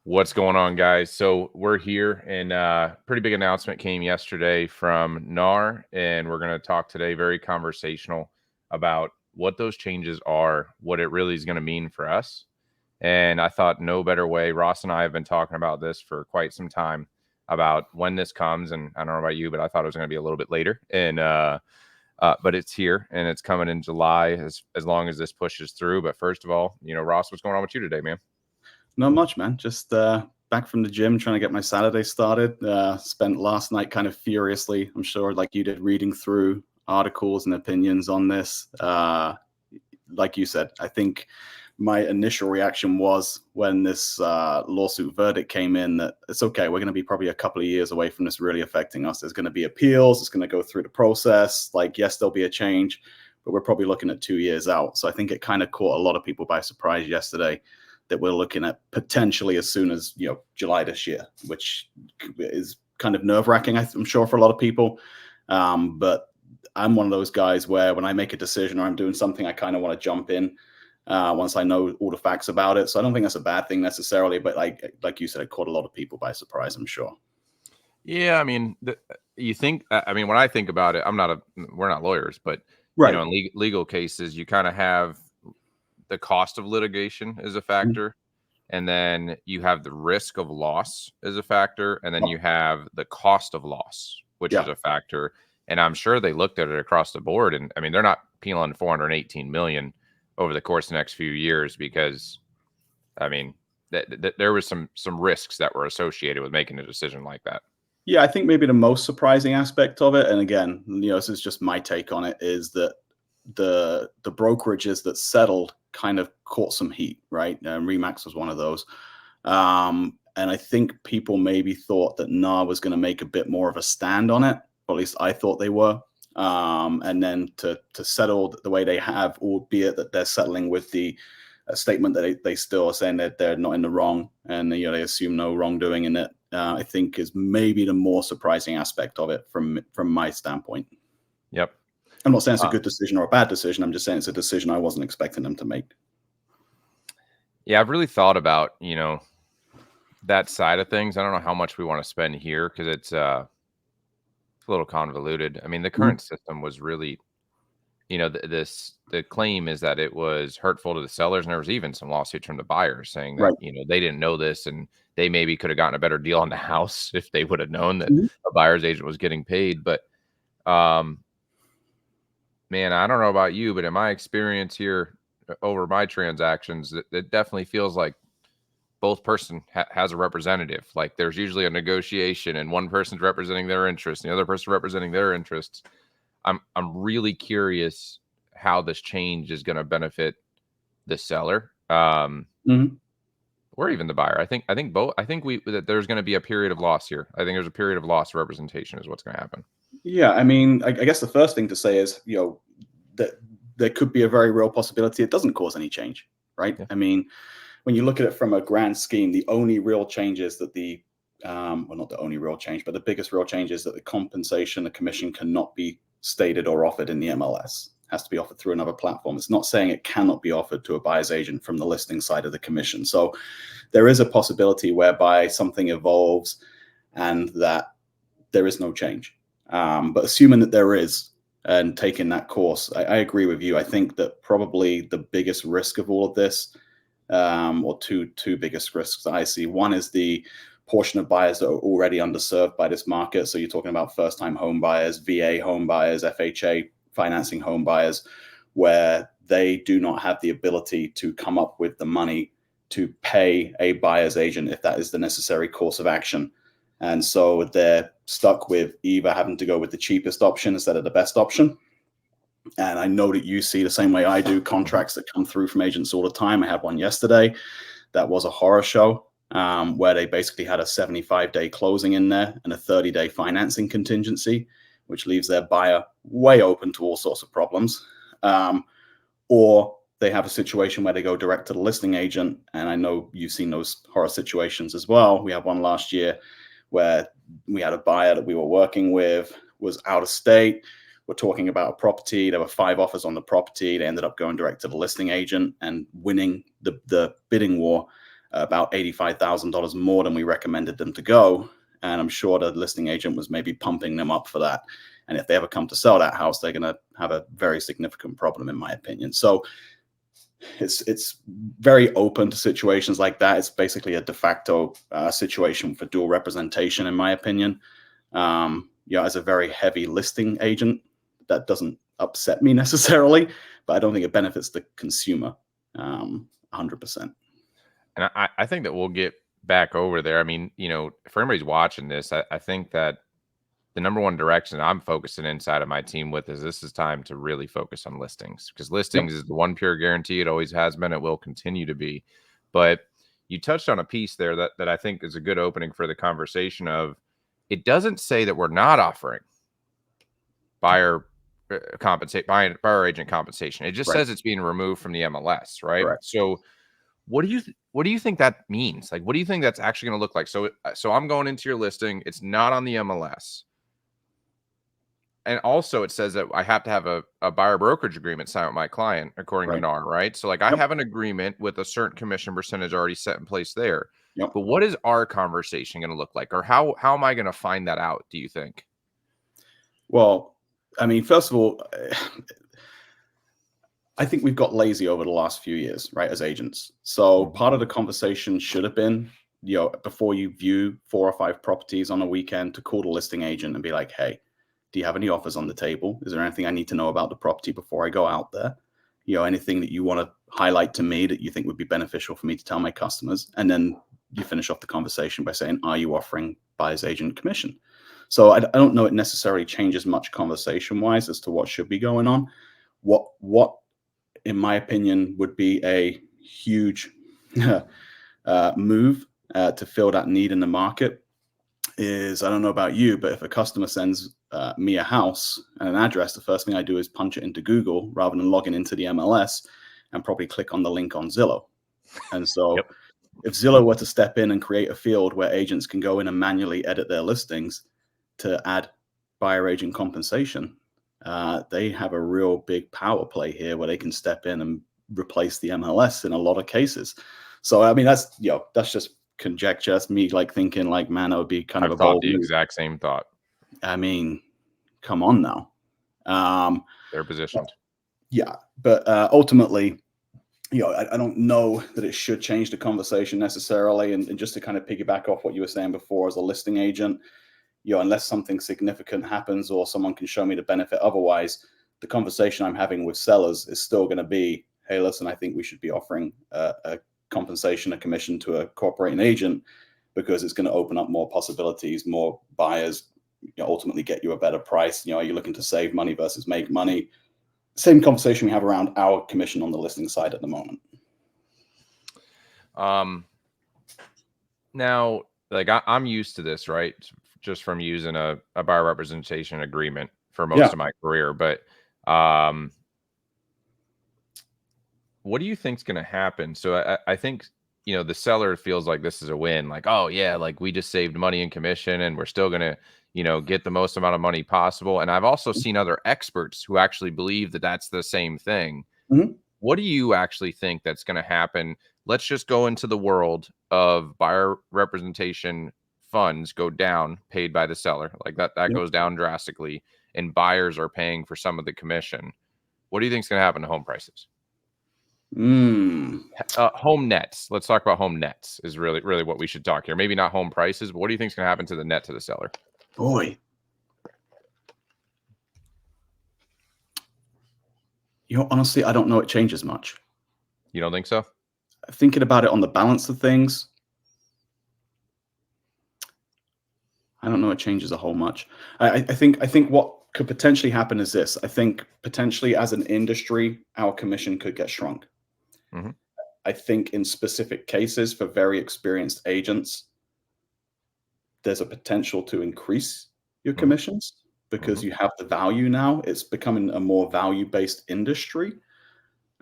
What's going on, guys? So we're here, and pretty big announcement came yesterday from NAR, and we're going to talk today very conversational about what those changes are, what it really is going to mean for us. And I thought no better way. Ross and I have been talking about this for quite some time about when this comes, and I don't know about you, but I thought it was going to be a little bit later, and but it's here, and it's coming in July as long as this pushes through. But first of all, Ross, what's going on with you today, man? Not much, man. Just back from the gym, trying to get my Saturday started. Spent last night kind of furiously, I'm sure, like you did, reading through articles and opinions on this. Like you said, I think my initial reaction was when this lawsuit verdict came in that it's okay. We're going to be probably a couple of years away from this really affecting us. There's going to be appeals. It's going to go through the process. Like, yes, there'll be a change, but we're probably looking at 2 years out. So I think it kind of caught a lot of people by surprise yesterday that we're looking at potentially as soon as July this year, which is kind of nerve-wracking, I'm sure, for a lot of people. But I'm one of those guys where when I make a decision or I'm doing something, I kind of want to jump in once I know all the facts about it. So I don't think that's a bad thing necessarily, but like you said, it caught a lot of people by surprise, I'm sure. Yeah, I mean, you think? I mean, when I think about it, we're not lawyers, but right. In legal cases, you kind of have the cost of litigation is a factor, and then you have the risk of loss as a factor, and then you have the cost of loss, which is a factor. And I'm sure they looked at it across the board, and I mean, they're not peeling 418 million over the course of the next few years because, I mean, there was some risks that were associated with making a decision like that. Yeah, I think maybe the most surprising aspect of it, and again, this is just my take on it, is that the brokerages that settled kind of caught some heat, right? Remax was one of those. And I think people maybe thought that NAR was going to make a bit more of a stand on it, or at least I thought they were. And then to settle the way they have, albeit that they're settling with the statement that they still are saying that they're not in the wrong, and they assume no wrongdoing in it, I think is maybe the more surprising aspect of it from my standpoint. Yep. I'm not saying it's a good decision or a bad decision. I'm just saying it's a decision I wasn't expecting them to make. Yeah, I've really thought about, that side of things. I don't know how much we want to spend here because it's a little convoluted. I mean, the current system was really, the claim is that it was hurtful to the sellers, and there was even some lawsuits from the buyers saying that, they didn't know this, and they maybe could have gotten a better deal on the house if they would have known that a buyer's agent was getting paid. But, man, I don't know about you, but in my experience here over my transactions, it definitely feels like both person has a representative. Like there's usually a negotiation, and one person's representing their interests, and the other person representing their interests. I'm really curious how this change is going to benefit the seller, or even the buyer. I think both. I think that there's going to be a period of loss here. I think there's a period of loss representation is what's going to happen. Yeah, I mean, I guess the first thing to say is, that there could be a very real possibility it doesn't cause any change, right? Yeah. I mean, when you look at it from a grand scheme, the only real change is that well, not the only real change, but the biggest real change is that the compensation, the commission cannot be stated or offered in the MLS. It has to be offered through another platform. It's not saying it cannot be offered to a buyer's agent from the listing side of the commission. So there is a possibility whereby something evolves and that there is no change. But assuming that there is, and taking that course, I agree with you. I think that probably the biggest risk of all of this, or two biggest risks that I see. One is the portion of buyers that are already underserved by this market. So you're talking about first-time home buyers, VA home buyers, FHA financing home buyers, where they do not have the ability to come up with the money to pay a buyer's agent if that is the necessary course of action. And so they're stuck with either having to go with the cheapest option instead of the best option. And I know that you see the same way I do contracts that come through from agents all the time. I had one yesterday that was a horror show, where they basically had a 75-day closing in there and a 30-day financing contingency, which leaves their buyer way open to all sorts of problems. Or they have a situation where they go direct to the listing agent. And I know you've seen those horror situations as well. We had one last year where we had a buyer that we were working with, was out of state. We're talking about a property. There were 5 offers on the property. They ended up going direct to the listing agent and winning the bidding war. about $85,000 more than we recommended them to go. And I'm sure the listing agent was maybe pumping them up for that. And if they ever come to sell that house, they're going to have a very significant problem, in my opinion. So it's very open to situations like that. It's basically a de facto situation for dual representation, in my opinion. As a very heavy listing agent, that doesn't upset me necessarily, but I don't think it benefits the consumer 100%. And I think that we'll get back over there. I mean, for anybody's watching this, I think that the number one direction I'm focusing inside of my team with is this is time to really focus on listings, because listings is the one pure guarantee. It always has been. It will continue to be. But you touched on a piece there that I think is a good opening for the conversation of, it doesn't say that we're not offering buyer agent compensation. It just says it's being removed from the MLS, right? Correct. So what do you think that means? Like, what do you think that's actually going to look like? So I'm going into your listing. It's not on the MLS. And also it says that I have to have a buyer brokerage agreement signed with my client, according to NAR, right? So like I have an agreement with a certain commission percentage already set in place there. But what is our conversation going to look like? Or how am I going to find that out, do you think? Well, I mean, first of all, I think we've got lazy over the last few years, right, as agents. So part of the conversation should have been, before you view 4 or 5 properties on a weekend, to call the listing agent and be like, hey, do you have any offers on the table? Is there anything I need to know about the property before I go out there? Anything that you want to highlight to me that you think would be beneficial for me to tell my customers? And then you finish off the conversation by saying, are you offering buyer's agent commission? So I don't know it necessarily changes much conversation-wise as to what should be going on. What in my opinion, would be a huge move to fill that need in the market is, I don't know about you, but if a customer sends me a house and an address, the first thing I do is punch it into Google rather than logging into the MLS and probably click on the link on Zillow. And so if Zillow were to step in and create a field where agents can go in and manually edit their listings to add buyer agent compensation, they have a real big power play here where they can step in and replace the MLS in a lot of cases. So, I mean, that's just conjecture. That's me thinking man, that would be kind of a bold move. Exact same thought. I mean, come on now. They're positioned. But ultimately, I don't know that it should change the conversation necessarily. And just to kind of piggyback off what you were saying before, as a listing agent, unless something significant happens or someone can show me the benefit otherwise, the conversation I'm having with sellers is still going to be, hey, listen, I think we should be offering a compensation, a commission to a cooperating agent, because it's going to open up more possibilities, more buyers, ultimately get you a better price. Are you looking to save money versus make money? Same conversation we have around our commission on the listing side at the moment. Now, I'm used to this, right? Just from using a buyer representation agreement for most of my career. But what do you think's going to happen? So I think, the seller feels like this is a win. Like, oh yeah, we just saved money in commission and we're still going to, get the most amount of money possible. And I've also seen other experts who actually believe that that's the same thing. What do you actually think that's going to happen? Let's just go into the world of buyer representation funds go down, paid by the seller. That goes down drastically, and buyers are paying for some of the commission. What do you think is going to happen to home prices? Home nets. Let's talk about home nets is really what we should talk here. Maybe not home prices, but what do you think is going to happen to the net to the seller? Boy. Honestly, I don't know it changes much. You don't think so? Thinking about it on the balance of things, I don't know it changes a whole much. I think what could potentially happen is this. I think potentially as an industry, our commission could get shrunk. I think in specific cases for very experienced agents, there's a potential to increase your commissions because you have the value now. It's becoming a more value-based industry.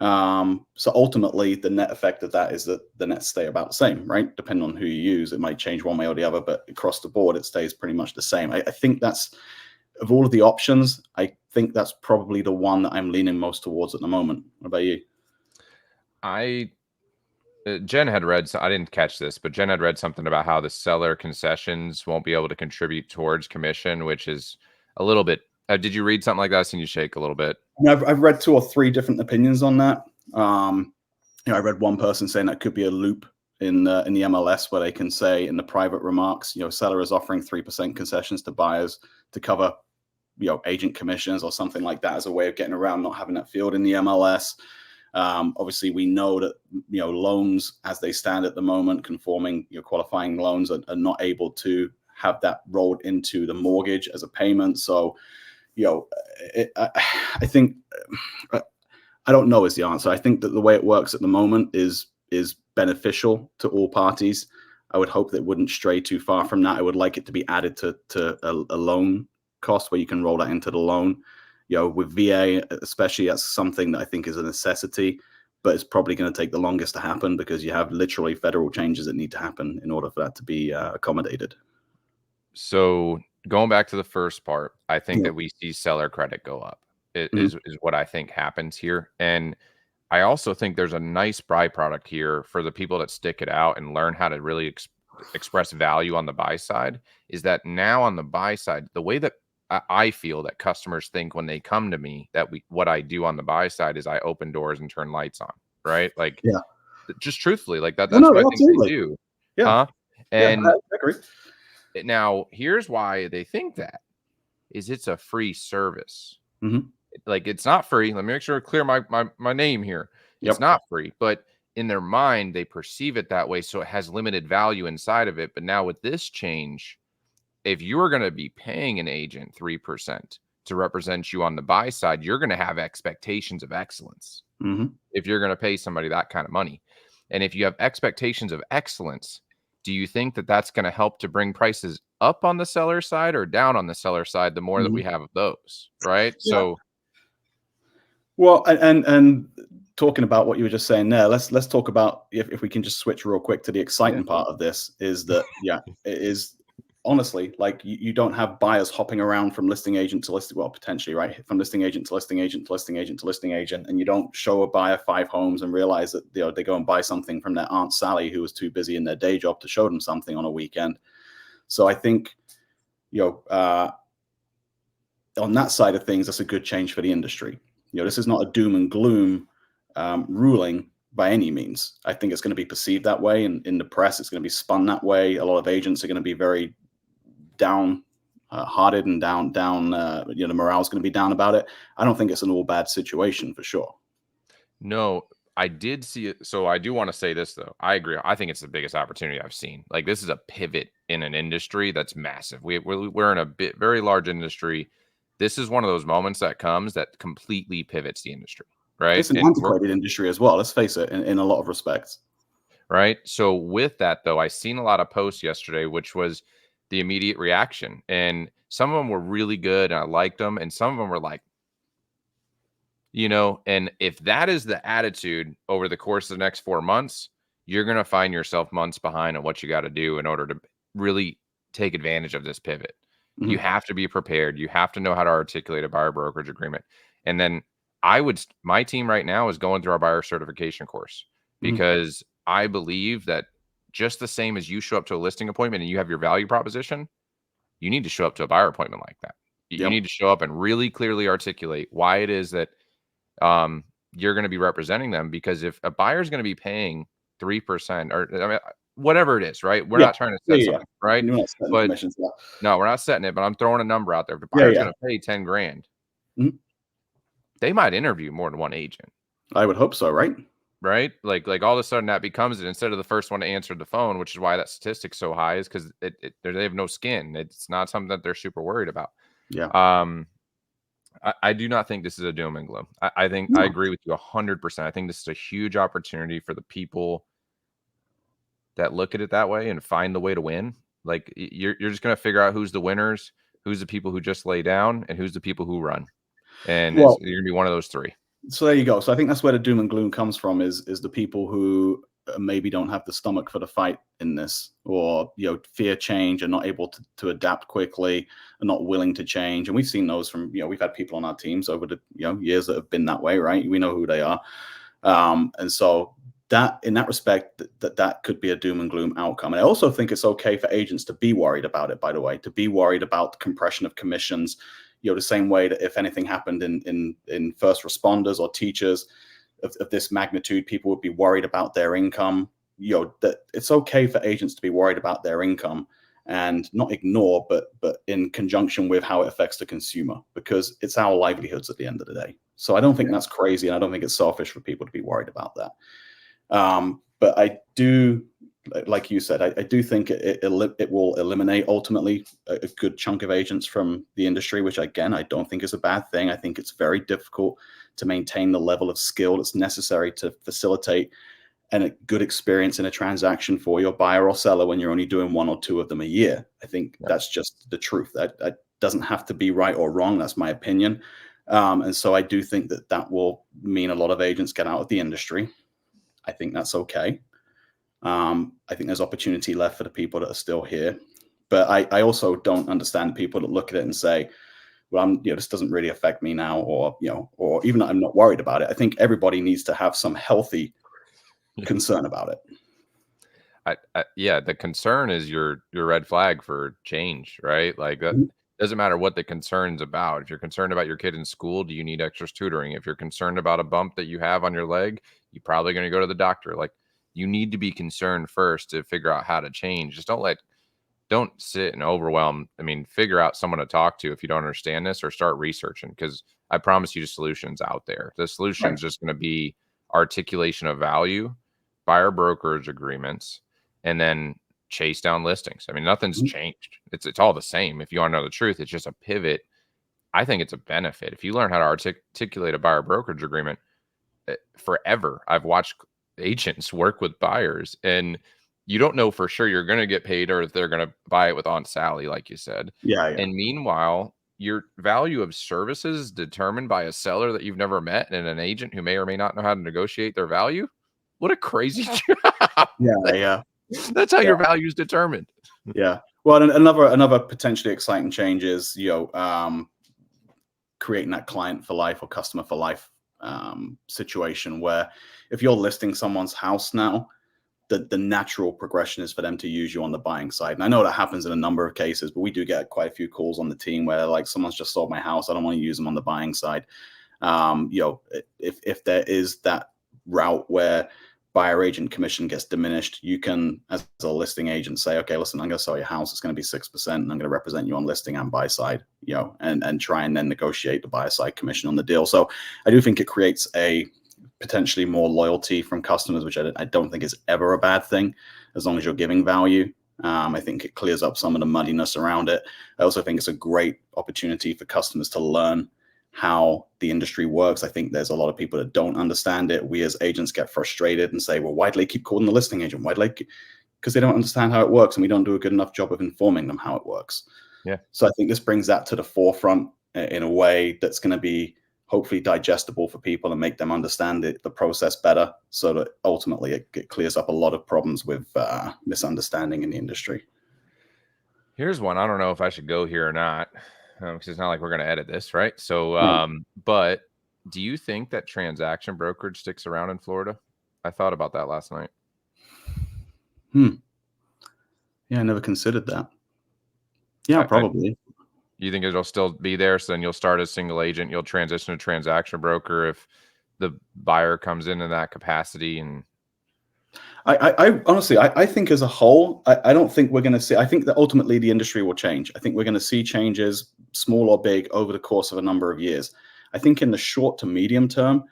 So ultimately, the net effect of that is that the nets stay about the same, right? Depending on who you use, it might change one way or the other, but across the board, it stays pretty much the same. I think that's, of all of the options, I think that's probably the one that I'm leaning most towards at the moment. What about you? Jen had read, so I didn't catch this, but Jen had read something about how the seller concessions won't be able to contribute towards commission, which is a little bit. Did you read something like that? I've seen you shake a little bit. I've read 2 or 3 different opinions on that. I read one person saying that could be a loop in the MLS where they can say in the private remarks, seller is offering 3% concessions to buyers to cover, agent commissions or something like that as a way of getting around not having that field in the MLS. Obviously, we know that loans as they stand at the moment, conforming qualifying loans are not able to have that rolled into the mortgage as a payment. So, I think I don't know is the answer. I think that the way it works at the moment is beneficial to all parties. I would hope that it wouldn't stray too far from that. I would like it to be added to a loan cost where you can roll that into the loan. With VA, especially, that's something that I think is a necessity, but it's probably going to take the longest to happen because you have literally federal changes that need to happen in order for that to be accommodated. So going back to the first part, I think Yeah. that we see seller credit go up. Mhm. Is what I think happens here, and I also think there's a nice byproduct here for the people that stick it out and learn how to really express value on the buy side. Is that now on the buy side, the way that I feel that customers think when they come to me that what I do on the buy side is I open doors and turn lights on, right? Like Yeah. just truthfully, like No, that's no, what I think they absolutely. do, Yeah. huh? Yeah. I And agree. now here's why they think that is it's a free service. Hmm. Like it's not free. Let me make sure to clear my name here. It's Yep. not free, but in their mind they perceive it that way, so it has limited value inside of it. But now with this change, if you are going to be paying an agent 3% to represent you on the buy side, you're going to have expectations of excellence. Hmm. If you're going to pay somebody that kind of money, and if you have expectations of excellence, do you think that that's going to help to bring prices up on the seller side or down on the seller side the more that we Hmm. have of those, right? Yeah. So Well, and talking about what you were just saying there, let's talk about if we can just switch real quick to the yeah. exciting part of this is that it is honestly like you don't have buyers hopping around from listing agent to listing, well, potentially, right, from listing agent to listing agent to listing agent to listing agent, and you don't show a buyer 5 homes and realize that they go and buy something from their Aunt Sally who was too busy in their day job to show them something on a weekend. So I think you know uh, on that side of things, that's a good change for the industry. This is not a doom and gloom ruling by any means. I think it's going to be perceived that way, and in the press, it's going to be spun that way. A lot of agents are going to be very down hearted and down. The morale's going to be down about it. I don't think it's an all bad situation for sure. No, I did see it. So I do want to say this though. I agree. I think it's the biggest opportunity I've seen. Like this is a pivot in an industry that's massive. We're in a very large industry. This is one of those moments that comes that completely pivots the industry, right? It's an And we're antiquated industry as well. Let's face it, in a lot of respects. right. So with that though, I seen a lot of posts yesterday, which was the immediate reaction, and some of them were really good, and I liked them, and some of them were like, and if that is the attitude over the course of the next 4 months, you're going to find yourself months behind on what you got to do in order to really take advantage of this pivot. You Hmm. have to be prepared. You have to know how to articulate a buyer brokerage agreement. And then my team right now is going through our buyer certification course Hmm. because I believe that just the same as you show up to a listing appointment and you have your value proposition, you need to show up to a buyer appointment like that. You Yep. need to show up and really clearly articulate why it is that you're going to be representing them, because if a buyer is going to be paying 3% or I mean, whatever it is, right? We're Yeah. not trying to Yeah. set Yeah. something, right? You're not setting the But commissions. Yeah. no, we're not setting it, but I'm throwing a number out there. If the Yeah. buyer is Yeah. going to pay 10 grand, Mhm. they might interview more than one agent, I would hope so. Right. right? Like all of a sudden that becomes it instead of the first one to answer the phone, which is why that statistic's so high, is because they have no skin. It's not something that they're super worried about. Yeah. Um, I do not think this is a doom and gloom. I think I No. agree with you 100%. I think this is a huge opportunity for the people that look at it that way and find the way to win. Like you're just gonna figure out who's the winners, who's the people who just lay down, and who's the people who run. And Well, you're gonna be one of those three. so there you go. So I think that's where the doom and gloom comes from is the people who maybe don't have the stomach for the fight in this, or fear change and not able to adapt quickly and not willing to change. And we've seen those from we've had people on our teams over the years that have been that way, right? We know who they are. And so that in that respect, that could be a doom and gloom outcome. And I also think it's okay for agents to be worried about it, by the way, to be worried about the compression of commissions, the same way that if anything happened in first responders or teachers of this magnitude, people would be worried about their income. That it's okay for agents to be worried about their income and not ignore, but in conjunction with how it affects the consumer, because it's our livelihoods at the end of the day. So I don't think that's crazy, and I don't think it's selfish for people to be worried about that. But I do, like you said, I do think it will eliminate ultimately a good chunk of agents from the industry, which again, I don't think is a bad thing. I think it's very difficult to maintain the level of skill that's necessary to facilitate and a good experience in a transaction for your buyer or seller when you're only doing 1 or 2 of them a year. I think that's just the truth. That doesn't have to be right or wrong. That's my opinion. And so I do think that will mean a lot of agents get out of the industry. I think that's okay. I think there's opportunity left for the people that are still here. But I also don't understand people that look at it and say, well, this doesn't really affect me now, or even I'm not worried about it. I think everybody needs to have some healthy concern about it. Yeah, the concern is your red flag for change, right? Like that doesn't matter what the concern's about. If you're concerned about your kid in school, do you need extra tutoring? If you're concerned about a bump that you have on your leg, you're probably going to go to the doctor. Like, you need to be concerned first to figure out how to change. Just don't sit and overwhelm. I mean, figure out someone to talk to if you don't understand this, or start researching, because I promise you the solution's out there. The solution's just going to be articulation of value, buyer brokerage agreements, and then chase down listings. I mean, nothing's changed. It's all the same. If you want to know the truth, it's just a pivot. I think it's a benefit. If you learn how to articulate a buyer brokerage agreement, forever, I've watched agents work with buyers, and you don't know for sure you're going to get paid or if they're going to buy it with Aunt Sally, like you said. Yeah. And meanwhile, your value of services is determined by a seller that you've never met and an agent who may or may not know how to negotiate their value. What a crazy job. Yeah. That's how your value is determined. Yeah. Well, another potentially exciting change is, creating that client for life or customer for life situation, where if you're listing someone's house now, the natural progression is for them to use you on the buying side. And I know that happens in a number of cases, but we do get quite a few calls on the team where, like, someone's just sold my house, I don't want to use them on the buying side. If there is that route where buyer agent commission gets diminished, you can, as a listing agent, say, okay, listen, I'm going to sell your house. It's going to be 6%, and I'm going to represent you on listing and buy side, and try and then negotiate the buyer side commission on the deal. So I do think it creates a potentially more loyalty from customers, which I don't think is ever a bad thing, as long as you're giving value. I think it clears up some of the muddiness around it. I also think it's a great opportunity for customers to learn how the industry works. I think there's a lot of people that don't understand it. We as agents get frustrated and say, well, why do they keep calling the listing agent? Because they don't understand how it works, and we don't do a good enough job of informing them how it works. Yeah. So I think this brings that to the forefront in a way that's going to be hopefully digestible for people and make them understand the process better, so that ultimately it clears up a lot of problems with misunderstanding in the industry. Here's one. I don't know if I should go here or not, because it's not like we're going to edit this, right? So, but do you think that transaction brokerage sticks around in Florida? I thought about that last night. Yeah, I never considered that. Yeah, probably. You think it'll still be there? So then you'll start as single agent, you'll transition to transaction broker if the buyer comes in that capacity. And I honestly, I think as a whole, I don't think we're going to see, I think that ultimately the industry will change. I think we're going to see changes, small or big, over the course of a number of years. I think in the short to medium term,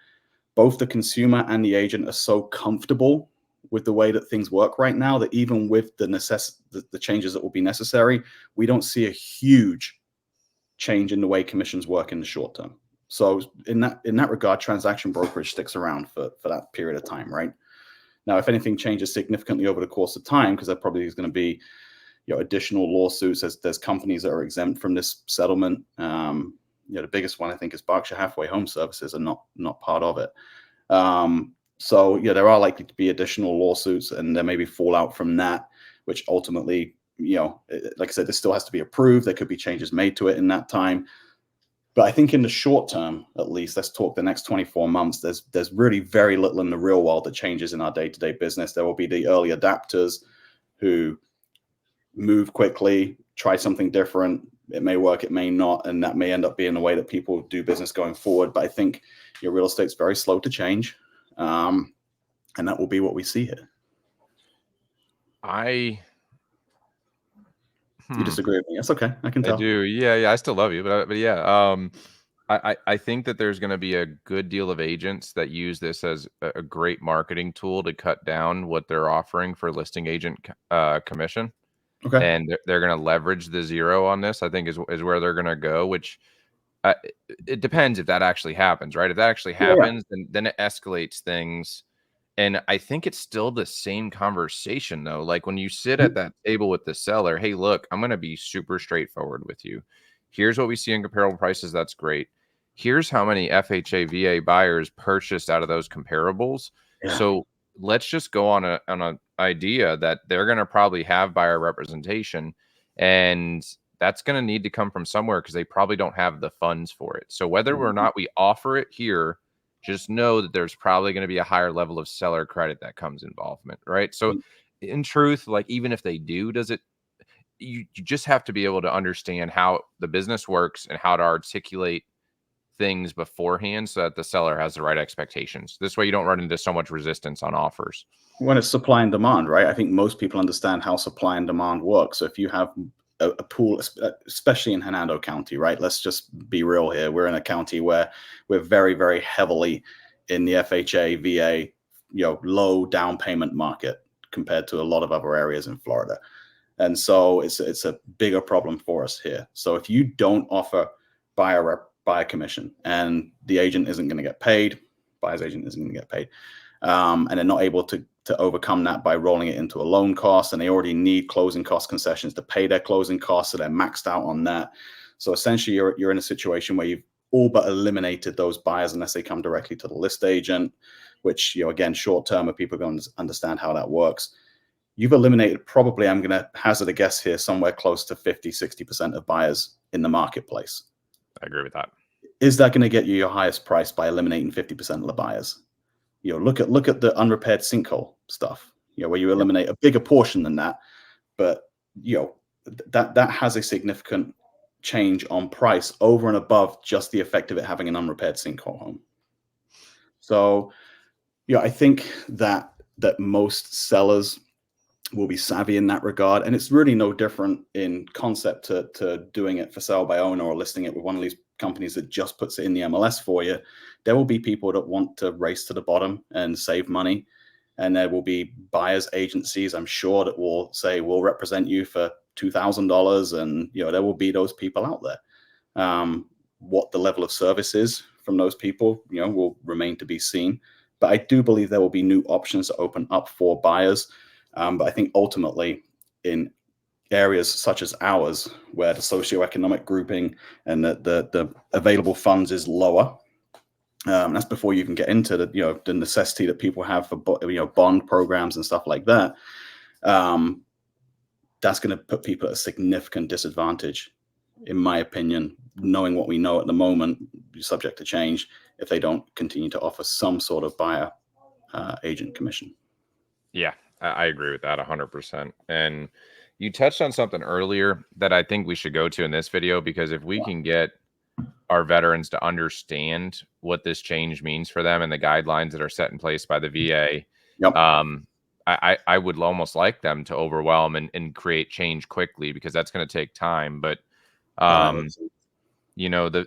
both the consumer and the agent are so comfortable with the way that things work right now that even with the changes that will be necessary, we don't see a huge change in the way commissions work in the short term. So in that regard, transaction brokerage sticks around for that period of time, right? Now, if anything changes significantly over the course of time, because there probably is going to be additional lawsuits, there's companies that are exempt from this settlement. The biggest one, I think, is Berkshire Hathaway Home Services, are not part of it. So there are likely to be additional lawsuits, and there may be fallout from that, which ultimately, like I said, this still has to be approved. There could be changes made to it in that time. But I think in the short term, at least, let's talk the next 24 months, there's really very little in the real world that changes in our day-to-day business. There will be the early adapters who move quickly, try something different. It may work, it may not, and that may end up being the way that people do business going forward. But I think your real estate's very slow to change, and that will be what we see here. You disagree with me? That's okay. I can I tell. do. Yeah. I still love you, but yeah. I think that there's going to be a good deal of agents that use this as a great marketing tool to cut down what they're offering for listing agent commission, Okay. and they're going to leverage the zero on this. I think is where they're going to go. Which uh, it depends if that actually happens, right? If that actually Yeah. happens, then it escalates things. And I think it's still the same conversation though. Like when you sit at that table with the seller, hey, look, I'm going to be super straightforward with you. Here's what we see in comparable prices. That's great. Here's how many FHA VA buyers purchased out of those comparables. Yeah. So let's just go on a idea that they're going to probably have buyer representation, and that's going to need to come from somewhere because they probably don't have the funds for it. So whether or not we offer it here, just know that there's probably going to be a higher level of seller credit that comes involvement, right? So in truth, like even if they do, you just have to be able to understand how the business works and how to articulate things beforehand so that the seller has the right expectations. This way you don't run into so much resistance on offers. When it's supply and demand, right? I think most people understand how supply and demand works. So if you have a pool, especially in Hernando County, right? Let's just be real here. We're in a county where we're very, very heavily in the FHA, VA, low down payment market compared to a lot of other areas in Florida. And so it's a bigger problem for us here. So if you don't offer buyer commission and the agent isn't going to get paid, buyer's agent isn't going to get paid, and they're not able to overcome that by rolling it into a loan cost, and they already need closing cost concessions to pay their closing costs, so they're maxed out on that. So essentially, you're in a situation where you've all but eliminated those buyers unless they come directly to the list agent, which, again, short term, if people don't understand how that works, you've eliminated probably, I'm going to hazard a guess here, somewhere close to 50-60% of buyers in the marketplace. I agree with that. Is that going to get you your highest price by eliminating 50% of the buyers? Look at the unrepaired sinkhole stuff, where you eliminate a bigger portion than that, but that has a significant change on price over and above just the effect of it having an unrepaired sinkhole home. So, I think that most sellers will be savvy in that regard, and it's really no different in concept to doing it for sale by owner or listing it with one of these companies that just puts it in the MLS for you. There will be people that want to race to the bottom and save money, and there will be buyers agencies, I'm sure, that will say we'll represent you for $2,000, and there will be those people out there. What the level of service is from those people, will remain to be seen. But I do believe there will be new options to open up for buyers. But I think ultimately in areas such as ours, where the socioeconomic grouping and the available funds is lower, that's before you can get into the necessity that people have for bond programs and stuff like that. That's going to put people at a significant disadvantage, in my opinion, knowing what we know at the moment, subject to change, if they don't continue to offer some sort of buyer agent commission. Yeah, I agree with that 100%. And you touched on something earlier that I think we should go to in this video, because if we can get our veterans to understand what this change means for them and the guidelines that are set in place by the VA, Yep. I would almost like them to overwhelm and create change quickly, because that's going to take time. But the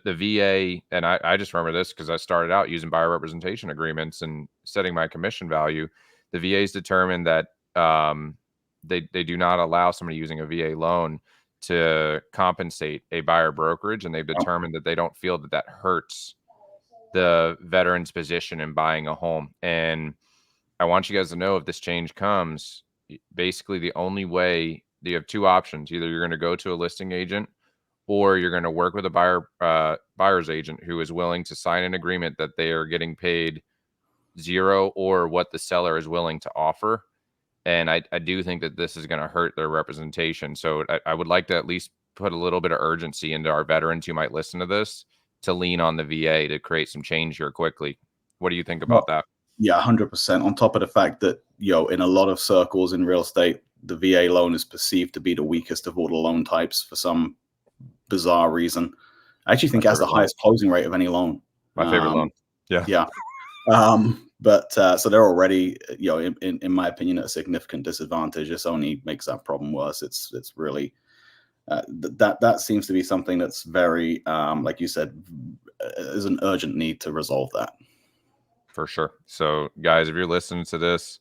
VA, and I just remember this because I started out using buyer representation agreements and setting my commission value. The VA's determined that they do not allow somebody using a VA loan to compensate a buyer brokerage, and they've determined that they don't feel that hurts the veteran's position in buying a home. And I want you guys to know, if this change comes, basically the only way, you have two options: either you're going to go to a listing agent, or you're going to work with a buyer's agent who is willing to sign an agreement that they are getting paid zero or what the seller is willing to offer. And I do think that this is going to hurt their representation. So I would like to at least put a little bit of urgency into our veterans who might listen to this to lean on the VA to create some change here quickly. What do you think Well, about that? yeah, 100%. On top of the fact that, in a lot of circles in real estate, the VA loan is perceived to be the weakest of all the loan types for some bizarre reason. I actually My think it has the favorite loan. highest closing rate of any loan. My favorite loan. Yeah, Yeah. But so they're already, in my opinion, at a significant disadvantage. This only makes that problem worse. It's really that seems to be something that's very, like you said, is an urgent need to resolve that. for sure. So, guys, if you're listening to this,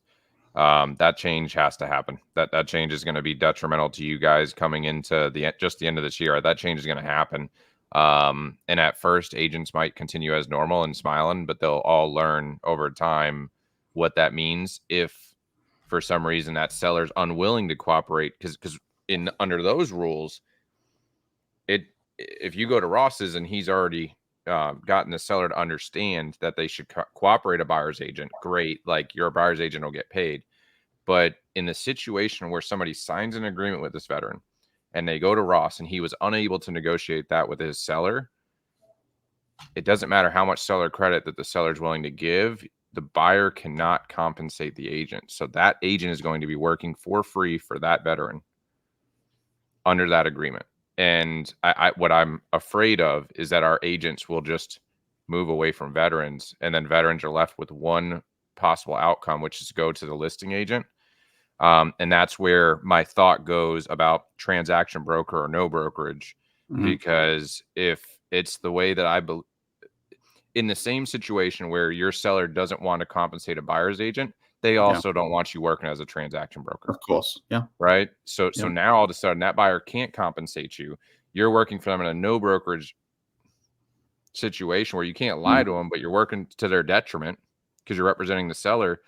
that change has to happen. That change is going to be detrimental to you guys coming into the end of this year. That change is going to happen. And at first, agents might continue as normal and smiling, but they'll all learn over time what that means if, for some reason, that seller's unwilling to cooperate. Because in under those rules, if you go to Ross's and he's already gotten the seller to understand that they should cooperate a buyer's agent, great. Like your buyer's agent will get paid. But in the situation where somebody signs an agreement with this veteran and they go to Ross and he was unable to negotiate that with his seller, it doesn't matter how much seller credit that the seller is willing to give. The buyer cannot compensate the agent. So that agent is going to be working for free for that veteran under that agreement. And what I'm afraid of is that our agents will just move away from veterans, and then veterans are left with one possible outcome, which is to go to the listing agent. And that's where my thought goes about transaction broker or no brokerage, Mhm. because if it's the way that I believe, in the same situation where your seller doesn't want to compensate a buyer's agent, they Yeah, also don't want you working as a transaction broker. of course. Yeah. Right. So Yeah. now all of a sudden that buyer can't compensate you. You're working for them in a no brokerage situation where you can't lie Mm. to them, but you're working to their detriment because you're representing the seller.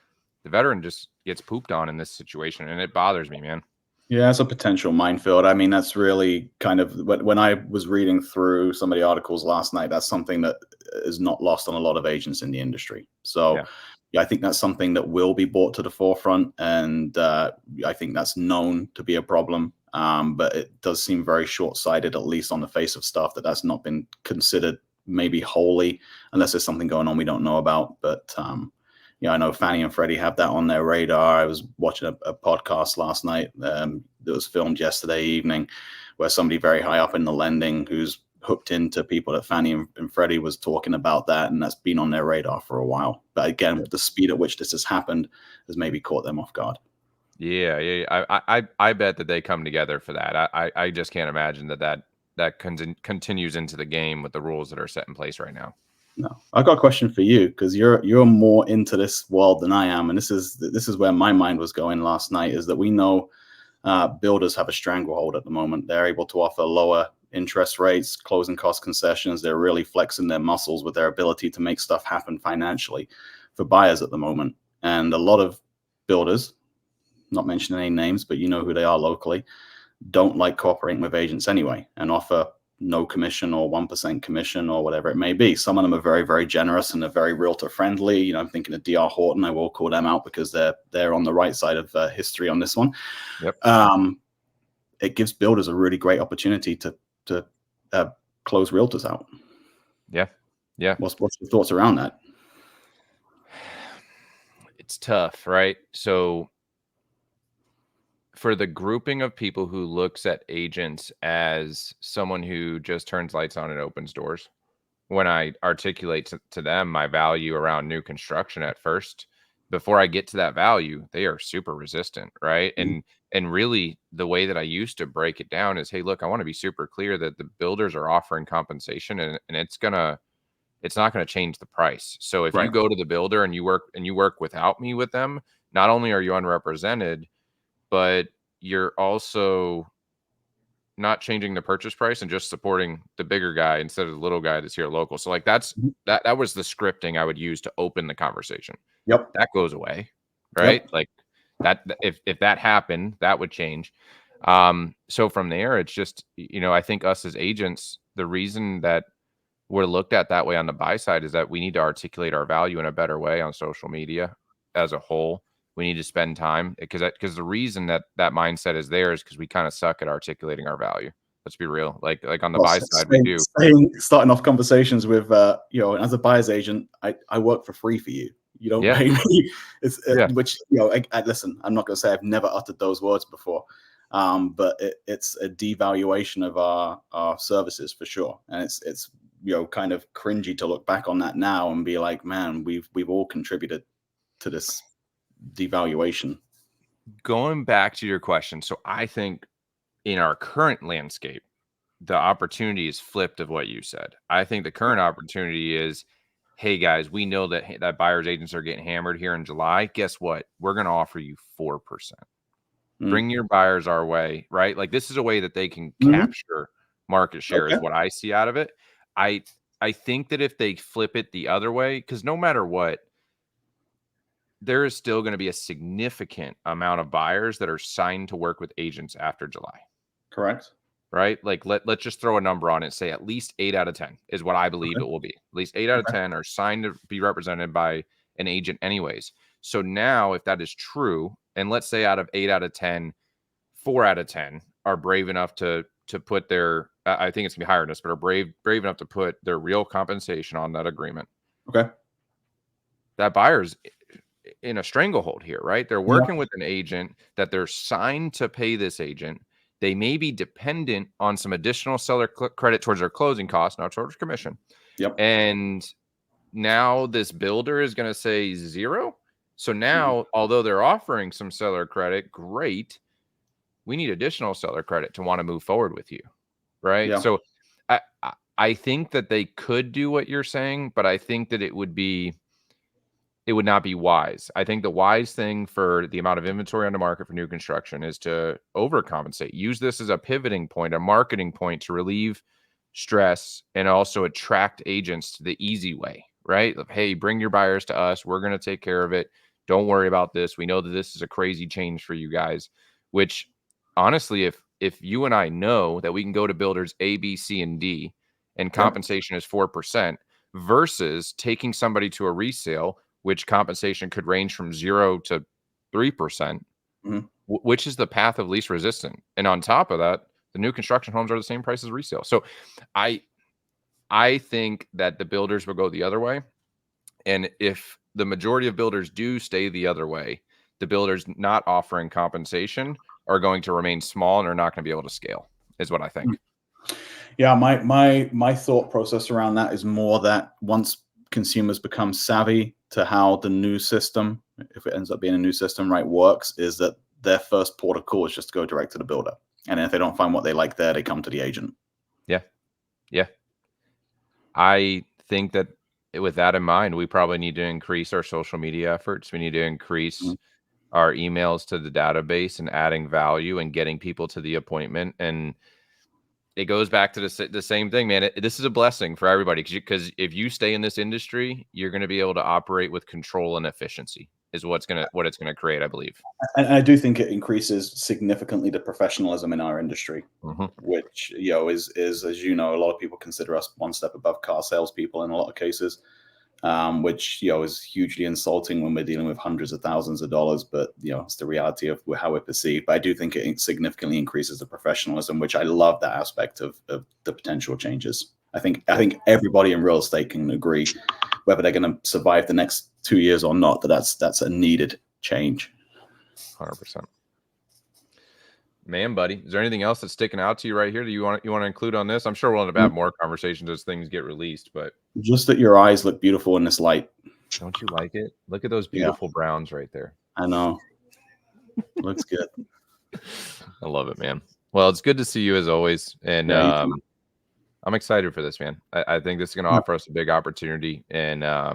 The veteran just gets pooped on in this situation, and it bothers me, man. Yeah, it's a potential minefield. I mean, that's really kind of when I was reading through some of the articles last night, that's something that is not lost on a lot of agents in the industry. So, Yeah. yeah, I think that's something that will be brought to the forefront. And I think that's known to be a problem. But it does seem very short sighted, at least on the face of stuff, that's not been considered maybe wholly, unless there's something going on we don't know about. But, I know Fannie and Freddie have that on their radar. I was watching a podcast last night that was filmed yesterday evening where somebody very high up in the lending who's hooked into people at Fannie and Freddie was talking about that, and that's been on their radar for a while. But again, the speed at which this has happened has maybe caught them off guard. Yeah. I bet that they come together for that. I just can't imagine that continues into the game with the rules that are set in place right now. No, I got a question for you because you're more into this world than I am, and this is where my mind was going last night. Is that we know builders have a stranglehold at the moment. They're able to offer lower interest rates, closing cost concessions. They're really flexing their muscles with their ability to make stuff happen financially for buyers at the moment. And a lot of builders, not mentioning any names, but you know who they are locally, don't like cooperating with agents anyway and offer no commission or 1% commission or whatever it may be. Some of them are very, very generous and they're very realtor friendly. I'm thinking of DR Horton. I will call them out because they're on the right side of history on this one. Yep. It gives builders a really great opportunity to close realtors out. Yeah. What's your thoughts around that? It's tough, right? So for the grouping of people who looks at agents as someone who just turns lights on and opens doors, when I articulate to them my value around new construction at first, before I get to that value, they are super resistant, right? Mhm. And really the way that I used to break it down is, hey, look, I want to be super clear that the builders are offering compensation, and it's not going to change the price. So if you Right. go to the builder and you work without me with them, not only are you unrepresented, but you're also not changing the purchase price and just supporting the bigger guy instead of the little guy that's here local. So like Mhm. that was the scripting I would use to open the conversation. Yep. That goes away, right? Yep. Like that if that happened, that would change. So from there, it's just, I think us as agents, the reason that we're looked at that way on the buy side is that we need to articulate our value in a better way on social media as a whole. We need to spend time because the reason that mindset is there is because we kind of suck at articulating our value. Let's be real. Like on the buy side, we do. Starting off conversations with, as a buyer's agent, I work for free for you. You don't Yeah. pay me. Yeah. Which, listen, I'm not going to say I've never uttered those words before, but it's a devaluation of our services for sure. And it's kind of cringy to look back on that now and be like, man, we've all contributed to this devaluation. Going back to your question. So I think in our current landscape, the opportunity is flipped of what you said. I think the current opportunity is, hey guys, we know that buyers agents are getting hammered here in July. Guess what? We're going to offer you 4%. Bring your buyers our way, right? Like this is a way that they can capture market share is what I see out of it. I think that if they flip it the other way, because no matter what, there is still going to be a significant amount of buyers that are signed to work with agents after July. Correct. Right? Like let's just throw a number on it. Say at least 8 out of 10 is what I believe it will be. At least 8 out of 10 are signed to be represented by an agent anyways. So now if that is true, and let's say out of 8 out of 10, 4 out of 10 are brave enough to put their, I think it's gonna be higher than this, but are brave enough to put their real compensation on that agreement. Okay. That buyer's in a stranglehold here, right? They're working with an agent that they're signed to pay this agent. They may be dependent on some additional seller credit towards their closing costs, not towards commission. Yep. And now this builder is going to say 0. So now, although they're offering some seller credit, great, we need additional seller credit to want to move forward with you, right? Yeah. So I think that they could do what you're saying, but I think that it would not be wise. I think the wise thing for the amount of inventory on the market for new construction is to overcompensate. Use this as a pivoting point, a marketing point to relieve stress and also attract agents to the easy way, right? Hey, bring your buyers to us. We're going to take care of it. Don't worry about this. We know that this is a crazy change for you guys, which honestly, if you and I know that we can go to builders A, B, C, and D and compensation is 4% versus taking somebody to a resale, which compensation could range from 0 to 3%, which is the path of least resistance. And on top of that, the new construction homes are the same price as resale. So I think that the builders will go the other way. And if the majority of builders do stay the other way, the builders not offering compensation are going to remain small and are not going to be able to scale, is what I think. Yeah, my thought process around that is more that once consumers become savvy to how the new system, if it ends up being a new system, right, works, is that their first port of call is just to go direct to the builder. And if they don't find what they like there, they come to the agent. Yeah. Yeah. I think that with that in mind, we probably need to increase our social media efforts. We need to increase our emails to the database and adding value and getting people to the appointment. And it goes back to the same thing, man. This is a blessing for everybody because if you stay in this industry, you're going to be able to operate with control and efficiency is what it's going to create, I believe. And I do think it increases significantly the professionalism in our industry, which, is, as you know, a lot of people consider us one step above car salespeople in a lot of cases. Which, is hugely insulting when we're dealing with hundreds of thousands of dollars, but, it's the reality of how we're perceived. But I do think it significantly increases the professionalism, which I love that aspect of the potential changes. I think everybody in real estate can agree, whether they're going to survive the next 2 years or not, that's a needed change. 100%. Man, buddy, is there anything else that's sticking out to you right here that you want to include on this? I'm sure we'll end up having more conversations as things get released, but just that your eyes look beautiful in this light. Don't you like it? Look at those beautiful browns right there. I know. Looks good. I love it, man. Well, it's good to see you as always. And I'm excited for this, man. I think this is going to offer us a big opportunity. And I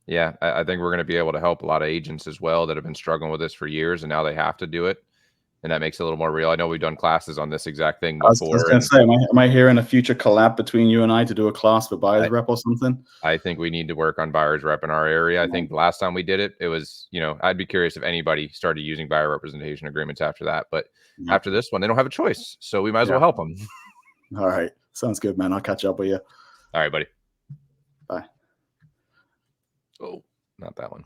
think we're going to be able to help a lot of agents as well that have been struggling with this for years, and now they have to do it. And that makes it a little more real. I know we've done classes on this exact thing before. I was going to say, am I hearing a future collab between you and I to do a class for buyer's rep or something? I think we need to work on buyer's rep in our area. I think the last time we did it, it was, I'd be curious if anybody started using buyer representation agreements after that. But after this one, they don't have a choice. So we might as well help them. All right. Sounds good, man. I'll catch up with you. All right, buddy. Bye. Oh, not that one.